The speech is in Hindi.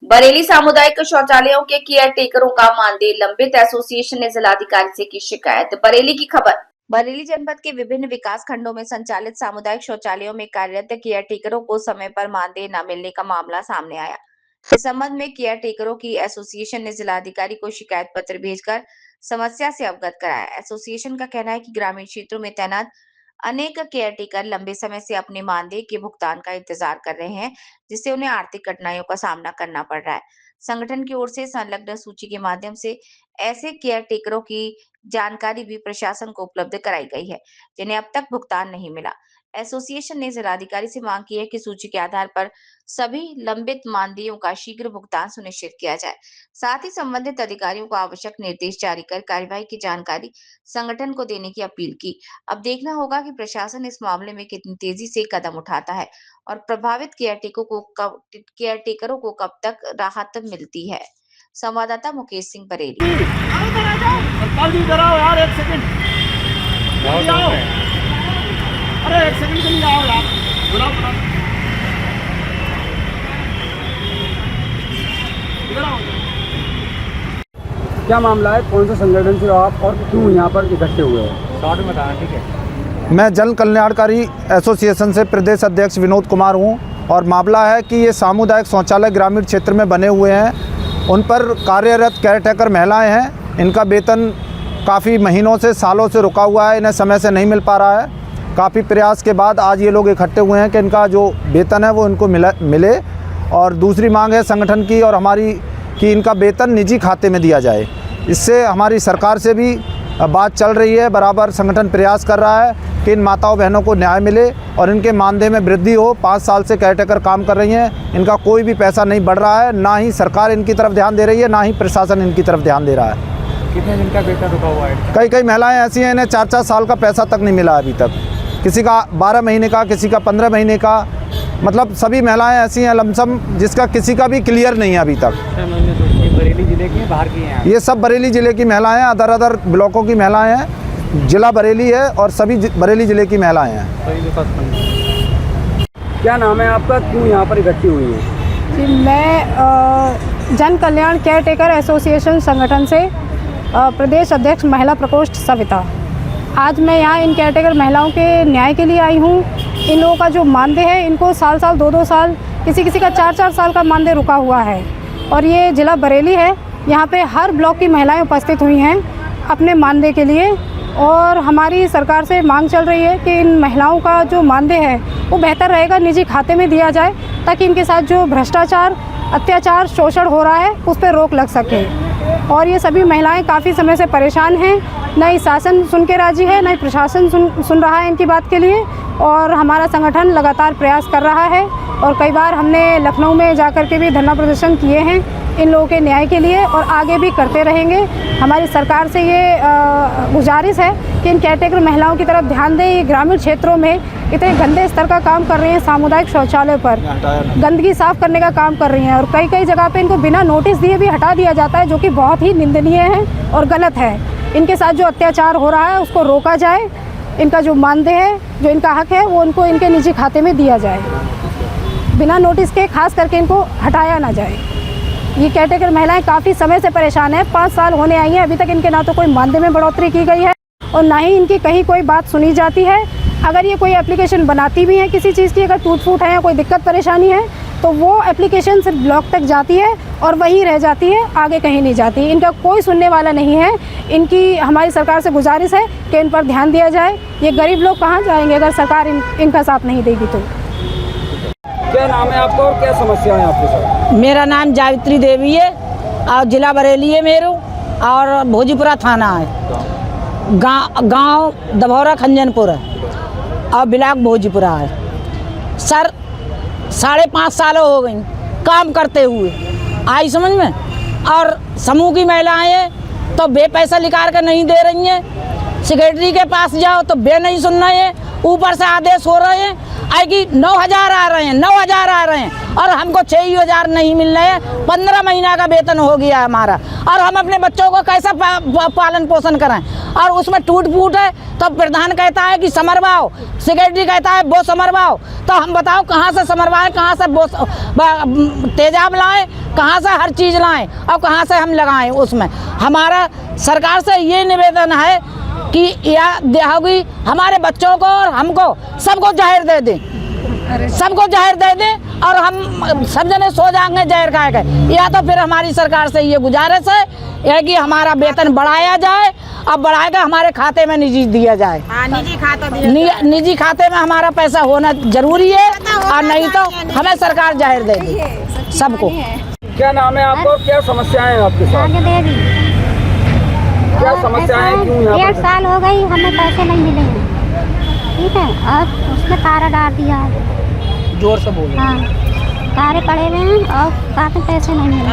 बरेली सामुदायिक शौचालयों के केयर टेकरों का मानदेय लंबित, एसोसिएशन ने जिलाधिकारी से की शिकायत। बरेली की खबर। बरेली जनपद के विभिन्न विकास खंडों में संचालित सामुदायिक शौचालयों में कार्यरत केयर टेकरों को समय पर मानदेय न मिलने का मामला सामने आया। इस संबंध में केयर टेकरों की एसोसिएशन ने जिलाधिकारी को शिकायत पत्र भेजकर समस्या से अवगत कराया। एसोसिएशन का कहना है कि ग्रामीण क्षेत्रों में तैनात अनेक केयर टेकर लंबे समय से अपने मानदेय के भुगतान का इंतजार कर रहे हैं, जिससे उन्हें आर्थिक कठिनाइयों का सामना करना पड़ रहा है। संगठन की ओर से संलग्न सूची के माध्यम से ऐसे केयर टेकरों की जानकारी भी प्रशासन को उपलब्ध कराई गई है, जिन्हें अब तक भुगतान नहीं मिला। एसोसिएशन ने जिलाधिकारी से मांग की है कि सूची के आधार पर सभी लंबित मानदेयों का शीघ्र भुगतान सुनिश्चित किया जाए। साथ ही संबंधित अधिकारियों को आवश्यक निर्देश जारी कर कार्यवाही की जानकारी संगठन को देने की अपील की। अब देखना होगा कि प्रशासन इस मामले में कितनी तेजी से कदम उठाता है और प्रभावित केयर टेकरों को कब तक राहत मिलती है। संवाददाता मुकेश सिंह, बरेली। अरे एक सेकंड के लिए आओ यार, बुलाओ। इधर आओ। क्या मामला है, कौन से संगठन से हो आप और क्यों यहाँ पर इकट्ठे हुए हैं? शॉर्ट में बताना, ठीक है। मैं जन कल्याणकारी एसोसिएशन से प्रदेश अध्यक्ष विनोद कुमार हूँ और मामला है कि ये सामुदायिक शौचालय ग्रामीण क्षेत्र में बने हुए हैं, उन पर कार्यरत केयरटेकर महिलाएं हैं। इनका वेतन काफ़ी महीनों से, सालों से रुका हुआ है, इन्हें समय से नहीं मिल पा रहा है। काफ़ी प्रयास के बाद आज ये लोग इकट्ठे हुए हैं कि इनका जो वेतन है वो इनको मिले। और दूसरी मांग है संगठन की और हमारी कि इनका वेतन निजी खाते में दिया जाए। इससे हमारी सरकार से भी बात चल रही है, बराबर संगठन प्रयास कर रहा है कि इन माताओं बहनों को न्याय मिले और इनके मानदेय में वृद्धि हो। 5 साल से केयरटेकर काम कर रही हैं, इनका कोई भी पैसा नहीं बढ़ रहा है, ना ही सरकार इनकी तरफ ध्यान दे रही है, ना ही प्रशासन इनकी तरफ ध्यान दे रहा है। कितने दिन का वेतन रुका हुआ है? कई महिलाएं ऐसी हैं, इन्हें 4-4 साल का पैसा तक नहीं मिला अभी तक। किसी का 12 महीने का, किसी का 15 महीने का, मतलब सभी महिलाएं ऐसी हैं लमसम जिसका किसी का भी क्लियर नहीं है अभी तक। बरेली जिले की, बाहर की हैं? ये सब बरेली जिले की महिलाएं हैं, अदर ब्लॉकों की महिलाएं हैं। जिला बरेली है और सभी बरेली जिले की महिलाएं हैं। क्या नाम है आपका, क्यों यहाँ पर इकट्ठी हुई हैं? जी, मैं जन कल्याण केयर टेकर एसोसिएशन संगठन से प्रदेश अध्यक्ष महिला प्रकोष्ठ सविता। आज मैं यहाँ इन केयरटेकर महिलाओं के न्याय के लिए आई हूँ। इन लोगों का जो मानदेय है, इनको साल 2-2 साल, किसी का 4-4 साल का मानदेय रुका हुआ है। और ये जिला बरेली है, यहाँ पे हर ब्लॉक की महिलाएं उपस्थित हुई हैं अपने मानदेय के लिए। और हमारी सरकार से मांग चल रही है कि इन महिलाओं का जो मानदेय है वो बेहतर रहेगा निजी खाते में दिया जाए, ताकि इनके साथ जो भ्रष्टाचार, अत्याचार, शोषण हो रहा है उस पर रोक लग सके। और ये सभी महिलाएं काफ़ी समय से परेशान हैं, न ही शासन सुन के राजी है, न ही प्रशासन सुन रहा है इनकी बात के लिए। और हमारा संगठन लगातार प्रयास कर रहा है और कई बार हमने लखनऊ में जाकर के भी धरना प्रदर्शन किए हैं इन लोगों के न्याय के लिए और आगे भी करते रहेंगे। हमारी सरकार से ये गुजारिश है कि इन केयरटेकर महिलाओं की तरफ ध्यान दें। ये ग्रामीण क्षेत्रों में इतने गंदे स्तर का काम कर रही हैं, सामुदायिक शौचालय पर गंदगी साफ करने का काम कर रही हैं और कई जगह पे इनको बिना नोटिस दिए भी हटा दिया जाता है, जो कि बहुत ही निंदनीय है और गलत है। इनके साथ जो अत्याचार हो रहा है उसको रोका जाए, इनका जो मानदेय है, जो इनका हक है, वो उनको इनके निजी खाते में दिया जाए, बिना नोटिस के, खास करके इनको हटाया ना जाए। ये केयरटेकर महिलाएं काफ़ी समय से परेशान हैं, 5 साल होने आई हैं, अभी तक इनके ना तो कोई मानदेय में बढ़ोतरी की गई है और ना ही इनकी कहीं कोई बात सुनी जाती है। अगर ये कोई एप्लीकेशन बनाती भी हैं किसी चीज़ की, अगर टूट फूट है या कोई दिक्कत परेशानी है, तो वो एप्लीकेशन सिर्फ ब्लॉक तक जाती है और वहीं रह जाती है, आगे कहीं नहीं जाती। इनका कोई सुनने वाला नहीं है। इनकी हमारी सरकार से गुजारिश है कि इन पर ध्यान दिया जाए। ये गरीब लोग कहाँ जाएंगे अगर सरकार इनका साथ नहीं देगी तो। क्या नाम है आपका और क्या समस्या है आपके साथ? मेरा नाम जावित्री देवी है और जिला बरेली है मेरू और भोजीपुरा थाना है। गांव दभौरा खंजनपुर है और ब्लॉक भोजीपुरा है। सर 5.5 साल हो गई काम करते हुए, आई समझ में। और समूह की महिलाएं हैं तो बे पैसा निकाल कर नहीं दे रही हैं। सेक्रेटरी के पास जाओ तो बे नहीं सुन रहे हैं, ऊपर से आदेश हो रहे हैं आएगी 9,000 आ रहे हैं, 9,000 आ रहे हैं और हमको 6,000 नहीं मिल रहे हैं। 15 महीना का वेतन हो गया हमारा और हम अपने बच्चों को कैसा पालन पोषण करें। और उसमें टूट फूट है तो प्रधान कहता है कि समरवाओ, सेक्रेटरी कहता है वो समरवाओ। तो हम बताओ कहाँ से समरवाएं, कहाँ से तेजाब लाएं, कहाँ से हर चीज़ लाएं और कहाँ से हम लगाएं। उसमें हमारा सरकार से ये निवेदन है कि यह होगी हमारे बच्चों को और हमको सबको जहर दे दें, सबको जहर दे दें और हम सब जने सो जाएंगे जहर खा के। या तो फिर हमारी सरकार से ये गुजारिश है कि हमारा वेतन बढ़ाया जाए और बढ़ाकर हमारे खाते में निजी दिया जाए। निजी खाते में हमारा पैसा होना जरूरी है और नहीं तो हमें सरकार जहर दे दे सबको। क्या नाम है आपको, क्या समस्याएं हैं आपके साथ? क्या समस्याएं हैं, क्यों यहाँ 1.5 साल हो गई हमें पैसे नहीं मिले हैं, ठीक है। और उसने तारा डाल दिया है, जोर से बोलो। हाँ तारे पड़े हुए हैं और साथ में पैसे नहीं मिले।